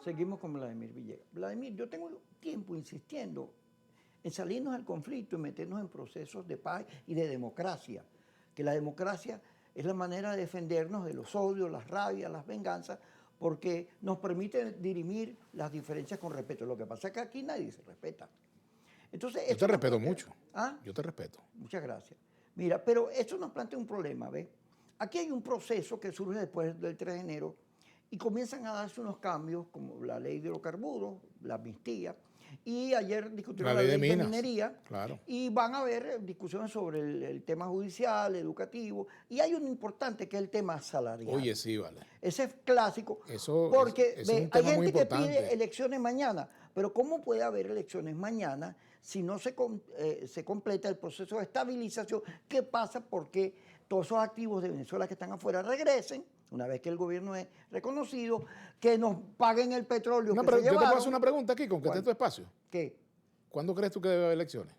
Seguimos con Vladimir Villegas. Vladimir, yo tengo tiempo insistiendo en salirnos del conflicto y meternos en procesos de paz y de democracia. Que la democracia es la manera de defendernos de los odios, las rabias, las venganzas, porque nos permite dirimir las diferencias con respeto. Lo que pasa es que aquí nadie se respeta. Entonces, yo te respeto mucho. ¿Ah? Yo te respeto. Muchas gracias. Mira, pero esto nos plantea un problema, ¿ves? Aquí hay un proceso que surge después del 3 de enero y comienzan a darse unos cambios como la ley de hidrocarburos, la amnistía, y ayer discutieron la ley de minería, claro. Y van a haber discusiones sobre el tema judicial, educativo, y hay uno importante que es el tema salarial. Oye, sí, vale. Ese es clásico, Eso porque es un tema hay muy gente que importante. pide elecciones mañana, pero ¿cómo puede haber elecciones mañana si no se completa el proceso de estabilización? ¿Qué pasa? Porque todos esos activos de Venezuela que están afuera regresen, una vez que el gobierno es reconocido, que nos paguen el petróleo No, que pero se yo te llevaron. puedo hacer una pregunta aquí, con que esté tu espacio. ¿Qué? ¿Cuándo crees tú que debe haber elecciones?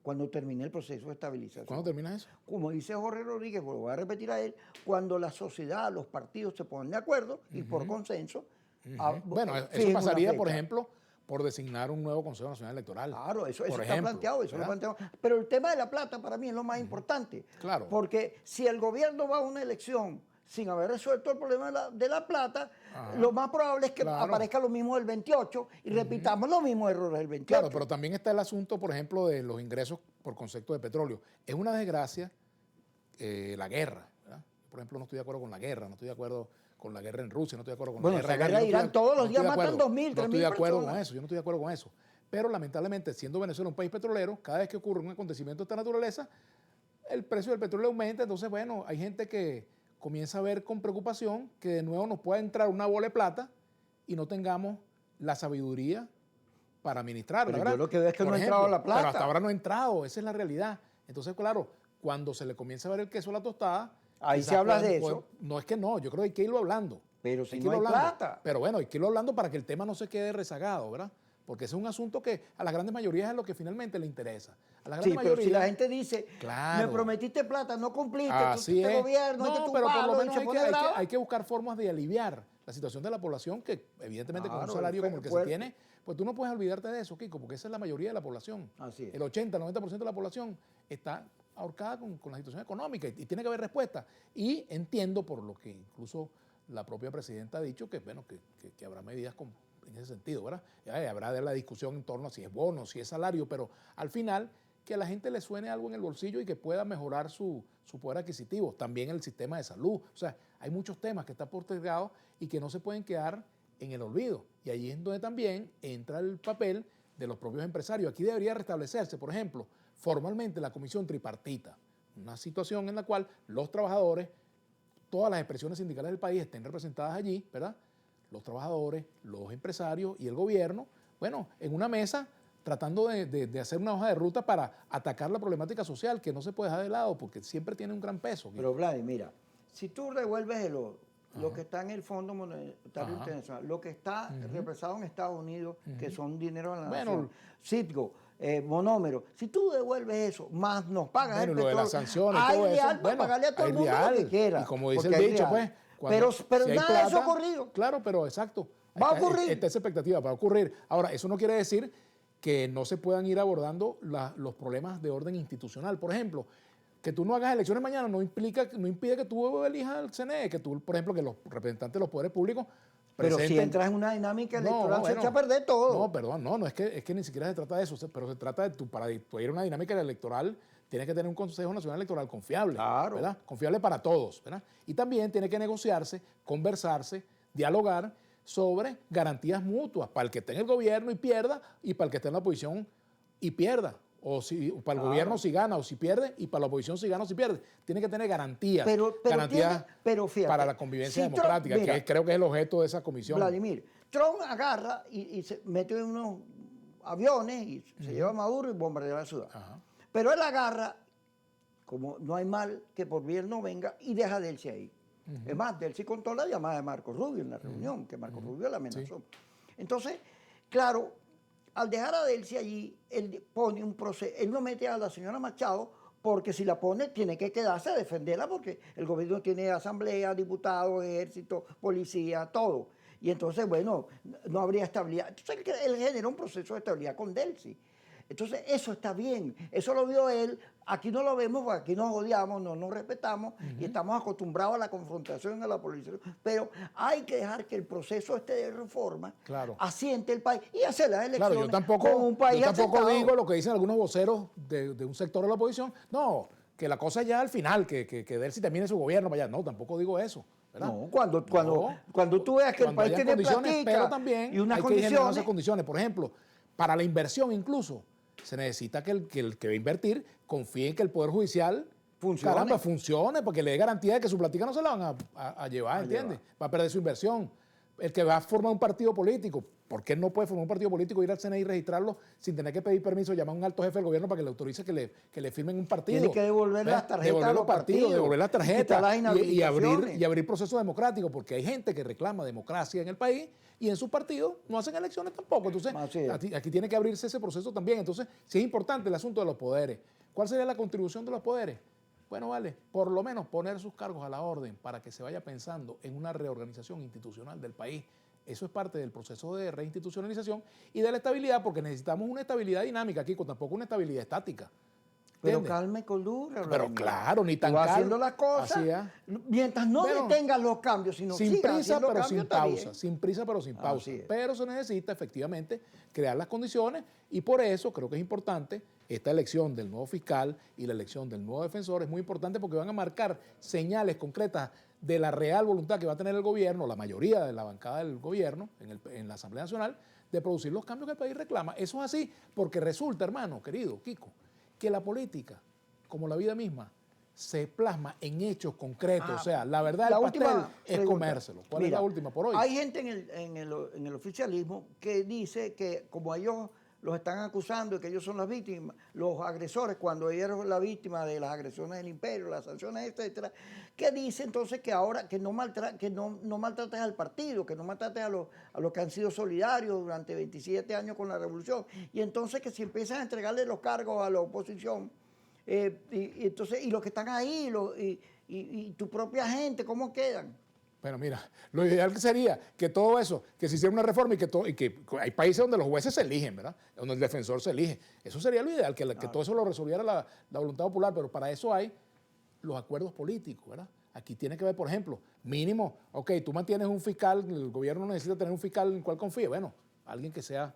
Cuando termine el proceso de estabilización. ¿Cuándo termina eso? Como dice Jorge Rodríguez, lo voy a repetir a él, cuando la sociedad, los partidos se ponen de acuerdo y por consenso. Bueno, eso pasaría, por ejemplo, por designar un nuevo Consejo Nacional Electoral. Claro, eso por está planteado, eso lo planteado. Pero el tema de la plata para mí es lo más importante. Claro. Porque si el gobierno va a una elección sin haber resuelto el problema de la plata, lo más probable es que aparezca lo mismo del 28 y repitamos los mismos errores del 28. Claro, pero también está el asunto, por ejemplo, de los ingresos por concepto de petróleo. Es una desgracia la guerra, ¿verdad? Por ejemplo, no estoy de acuerdo con la guerra, no estoy de acuerdo con la guerra en Rusia, no estoy de acuerdo con la guerra en Irán. Todos los días matan 2.000, 3.000 personas. No estoy de acuerdo con eso, yo no estoy de acuerdo con eso. Pero lamentablemente, siendo Venezuela un país petrolero, cada vez que ocurre un acontecimiento de esta naturaleza, el precio del petróleo aumenta. Entonces, bueno, hay gente que comienza a ver con preocupación que de nuevo nos pueda entrar una bola de plata y no tengamos la sabiduría para administrarla. Pero yo lo que veo es que no ha entrado la plata. Pero hasta ahora no ha entrado, esa es la realidad. Entonces, claro, cuando se le comienza a ver el queso a la tostada, ahí se habla de eso. No es que no, yo creo que hay que irlo hablando. Pero si no hay plata. Pero bueno, hay que irlo hablando para que el tema no se quede rezagado, ¿verdad? Porque ese es un asunto que a las grandes mayorías es lo que finalmente le interesa. A las grandes pero si la gente dice, me prometiste plata, no cumpliste, así este gobierno, no, pero por lo menos hay que buscar formas de aliviar la situación de la población que evidentemente con un salario como el que se tiene, pues tú no puedes olvidarte de eso, Kiko, porque esa es la mayoría de la población. Así es. El 80, 90% de la población está ahorcada con la situación económica y tiene que haber respuesta. Y entiendo, por lo que incluso la propia presidenta ha dicho, que bueno, que habrá medidas en ese sentido, ¿verdad? Habrá de la discusión en torno a si es bono, si es salario, pero al final que a la gente le suene algo en el bolsillo y que pueda mejorar su poder adquisitivo. También el sistema de salud. O sea, hay muchos temas que están postergados y que no se pueden quedar en el olvido. Y ahí es donde también entra el papel de los propios empresarios. Aquí debería restablecerse, por ejemplo, formalmente la comisión tripartita. Una situación en la cual los trabajadores, todas las expresiones sindicales del país estén representadas allí, ¿verdad? Los trabajadores, los empresarios y el gobierno, bueno, en una mesa tratando de hacer una hoja de ruta para atacar la problemática social que no se puede dejar de lado porque siempre tiene un gran peso. Pero Vladi, mira, si tú revuelves el oro, lo que está en el Fondo Monetario Internacional, lo que está represado en Estados Unidos, que son dinero de la nación, Citgo, monómero, si tú devuelves eso, más nos pagas el petróleo, lo de las sanciones y hay todo real eso, para pagarle a todo el mundo lo que quiera. Y como dice el dicho, pues, pero si nada de eso ha ocurrido. Claro, pero exacto. Va a ocurrir. Esta es expectativa, va a ocurrir. Ahora, eso no quiere decir que no se puedan ir abordando los problemas de orden institucional. Por ejemplo, que tú no hagas elecciones mañana no impide que tú elijas al CNE, que tú, por ejemplo, que los representantes de los poderes públicos pero si entras en una dinámica electoral, se echa a perder todo. No, perdón, no, es que ni siquiera se trata de eso, pero se trata de para ir a una dinámica electoral, tienes que tener un Consejo Nacional Electoral confiable, ¿verdad? Confiable para todos, ¿verdad? Y también tiene que negociarse, conversarse, dialogar sobre garantías mutuas para el que esté en el gobierno y pierda y para el que esté en la oposición y pierda. O si para el gobierno si gana o si pierde y para la oposición si gana o si pierde. Tiene que tener garantías. Garantías fíjate, para la convivencia democrática, mira, que creo que es el objeto de esa comisión. Vladimir, Trump agarra y se mete en unos aviones y se lleva a Maduro y bombardea la ciudad. Pero él agarra, como no hay mal que por bien no venga, y deja a Delcy ahí. Es más, Delcy contó la llamada de Marco Rubio en la reunión, que Marco Rubio la amenazó. Sí. Entonces, claro, al dejar a Delcy allí, él pone un proceso, él no mete a la señora Machado, porque si la pone tiene que quedarse a defenderla, porque el gobierno tiene asamblea, diputados, ejército, policía, todo. Y entonces, bueno, no habría estabilidad. Entonces él generó un proceso de estabilidad con Delcy. Entonces, eso está bien, eso lo vio él, aquí no lo vemos porque aquí nos odiamos, no nos respetamos y estamos acostumbrados a la confrontación, a la polarización, pero hay que dejar que el proceso de reforma asiente el país y hacer las elecciones con un país yo tampoco aceptado. digo lo que dicen algunos voceros de un sector de la oposición, no, que la cosa ya al final, que Delcy termine su gobierno para allá, no, tampoco digo eso. ¿verdad? No, cuando tú veas que el país tiene platica pero también y unas hay que generar condiciones, esas condiciones. Por ejemplo, para la inversión incluso, se necesita que el que va a invertir confíe en que el Poder Judicial funcione, porque le dé garantía de que su platica no se la van a llevar, ¿entiendes? Va a perder su inversión. El que va a formar un partido político, ¿por qué no puede formar un partido político, ir al CNI y registrarlo sin tener que pedir permiso, llamar a un alto jefe del gobierno para que le autorice que le firmen un partido? Tiene que devolver las tarjetas devolver los partidos, devolver las tarjetas y abrir procesos democráticos, porque hay gente que reclama democracia en el país y en sus partidos no hacen elecciones tampoco. Entonces, aquí tiene que abrirse ese proceso también. Entonces, sí es importante el asunto de los poderes. ¿Cuál sería la contribución de los poderes? Bueno, vale, por lo menos poner sus cargos a la orden para que se vaya pensando en una reorganización institucional del país. Eso es parte del proceso de reinstitucionalización y de la estabilidad, porque necesitamos una estabilidad dinámica, aquí, tampoco una estabilidad estática. Pero calma y cordura. Pero claro, ni tan calma. Haciendo las cosas, mientras no detengas los cambios, sino sin prisa, pero cambios, sin pausa. Sin prisa, pero sin pausa. Pero se necesita efectivamente crear las condiciones y por eso creo que es importante esta elección del nuevo fiscal y la elección del nuevo defensor. Es muy importante porque van a marcar señales concretas de la real voluntad que va a tener el gobierno, la mayoría de la bancada del gobierno en la Asamblea Nacional, de producir los cambios que el país reclama. Eso es así porque resulta, hermano, querido Kiko, que la política, como la vida misma, se plasma en hechos concretos. O sea, la verdad del pastel es comérselo. ¿Cuál es la última por hoy? Hay gente en el oficialismo que dice que como ellos los están acusando de que ellos son las víctimas, los agresores, cuando ellos eran la víctima de las agresiones del imperio, las sanciones, etcétera, que dice entonces que ahora que no maltrates al partido, que no maltrates a los que han sido solidarios durante 27 años con la revolución, y entonces que si empiezan a entregarle los cargos a la oposición, y los que están ahí, y tu propia gente, ¿cómo quedan? Bueno, mira, lo ideal sería que todo eso, que se hiciera una reforma y que hay países donde los jueces se eligen, ¿verdad? Donde el defensor se elige. Eso sería lo ideal, que todo eso lo resolviera la voluntad popular, pero para eso hay los acuerdos políticos, ¿verdad? Aquí tiene que ver, por ejemplo, mínimo, tú mantienes un fiscal, el gobierno necesita tener un fiscal en el cual confíe, bueno, alguien que sea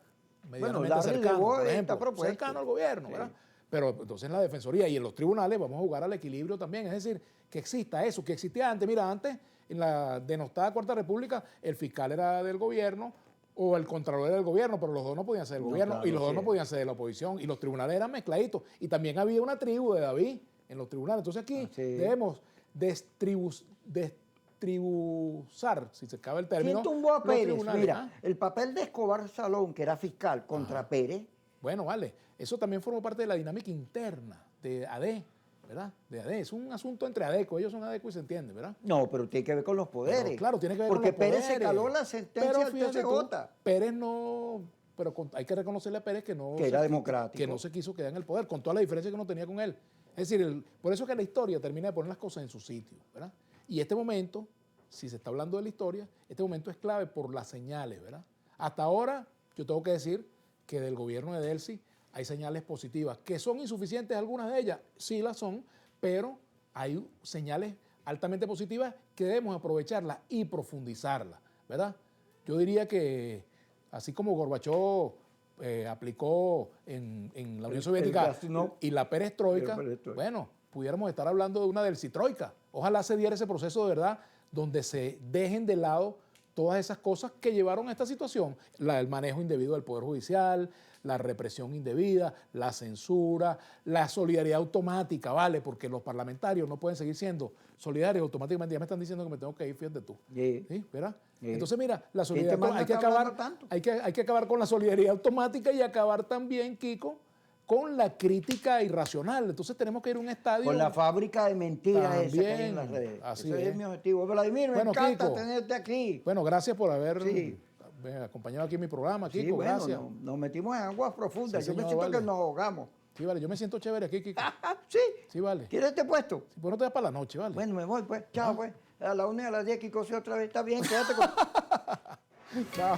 medianamente cercano, por ejemplo, cercano al gobierno, ¿verdad? Pero entonces en la defensoría y en los tribunales vamos a jugar al equilibrio también, es decir, que exista eso, que existía antes. Mira, antes en la denostada Cuarta República el fiscal era del gobierno o el contralor era del gobierno, pero los dos no podían ser del gobierno y los dos no podían ser de la oposición y los tribunales eran mezcladitos y también había una tribu de David en los tribunales. Entonces aquí debemos distribuzar, si se cabe el término. ¿Quién tumbó a Pérez? Mira, el papel de Escobar Salón, que era fiscal, contra Pérez. Bueno, vale, eso también formó parte de la dinámica interna de AD, ¿verdad? De AD, es un asunto entre ADECO, ellos son ADECO y se entiende, ¿verdad? No, pero tiene que ver con los poderes. Pero, claro, tiene que ver porque con los poderes. Porque Pérez se caló la sentencia del TCJ. Pérez no, pero hay que reconocerle a Pérez que no... Que era democrático. Que no se quiso quedar en el poder, con toda la diferencia que uno tenía con él. Es decir, por eso que la historia termina de poner las cosas en su sitio, ¿verdad? Y este momento, si se está hablando de la historia, este momento es clave por las señales, ¿verdad? Hasta ahora, yo tengo que decir que del gobierno de Delcy hay señales positivas, que son insuficientes algunas de ellas, sí las son, pero hay señales altamente positivas que debemos aprovecharlas y profundizarlas, ¿verdad? Yo diría que así como Gorbachov aplicó en la Unión Soviética y la perestroika, bueno, pudiéramos estar hablando de una delcitroika. Ojalá se diera ese proceso de verdad donde se dejen de lado todas esas cosas que llevaron a esta situación, el manejo indebido del Poder Judicial, la represión indebida, la censura, la solidaridad automática, ¿vale? Porque los parlamentarios no pueden seguir siendo solidarios automáticamente. Ya me están diciendo que me tengo que ir, fíjate tú. ¿Sí? ¿Verdad? Entonces, mira, la solidaridad hay que acabar con la solidaridad automática y acabar también, Kiko, con la crítica irracional. Entonces tenemos que ir a un estadio... Con la fábrica de mentiras esa que hay en las redes. Ese es mi objetivo. Vladimir, me encanta Kiko, tenerte aquí. Bueno, gracias por haber acompañado aquí en mi programa, Kiko. Bueno, gracias. Nos metimos en aguas profundas. Yo me siento que nos ahogamos. Sí, vale. Yo me siento chévere aquí, Kiko. ¿Sí? Sí, vale. ¿Quieres este puesto? Sí, pues no te das para la noche, ¿vale? Bueno, me voy, pues. Chao, pues. A la 1 y a las 10, Kiko, otra vez. Está bien, quédate con... Chao.